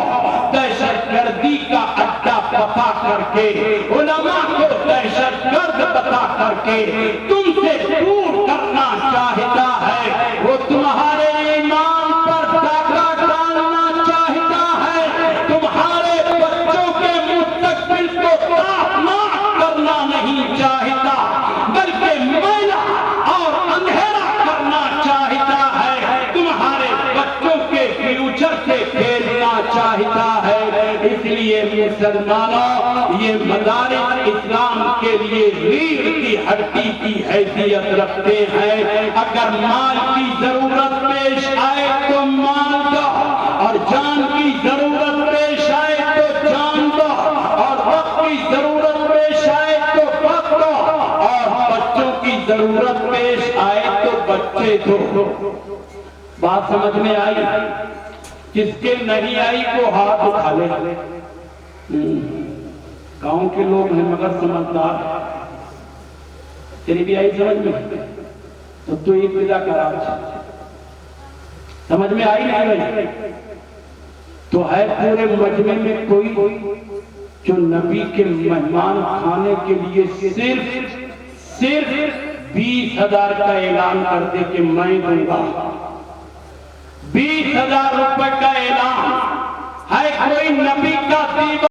دہشت گردی کا اڈا بتا کر کے، علماء کو دہشت گرد بتا کر کے تم سے دور کرنا چاہتا ہے۔ وہ تمہارے ایمان پر ڈاکہ ڈالنا چاہتا ہے، تمہارے بچوں کے مستقبل کو تابناک کرنا نہیں چاہتا، بلکہ میلہ اور اندھیرا کرنا چاہتا ہے، تمہارے بچوں کے فیوچر سے کھیلنا چاہتا ہے۔ اس لیے مسلمانوں، یہ مدارس اسلام کے لیے ریڑھ کی ہڈی کی حیثیت رکھتے ہیں۔ اگر مال کی ضرورت پیش آئے تو مال دو، اور جان کی ضرورت پیش آئے تو جان دو، اور وقت کی ضرورت پیش آئے تو وقت دو، اور بچوں کی ضرورت پیش آئے تو بچے دو۔ بات سمجھ میں آئی؟ جس کے نہیں آئی وہ ہاتھ اٹھا لے۔ گاؤں کے لوگ ہیں مگر سمجھدار، تیری بھی آئی سمجھ میں؟ تو ایک بجا کرا سمجھ میں آئی نہیں؟ تو ہے پورے مجمع میں کوئی جو نبی کے مہمان کھانے کے لیے صرف 20,000 کا اعلان کر دے کہ میں دوں گا؟ 20,000 روپے کا اعلان ہے کوئی نبی کا دیوانہ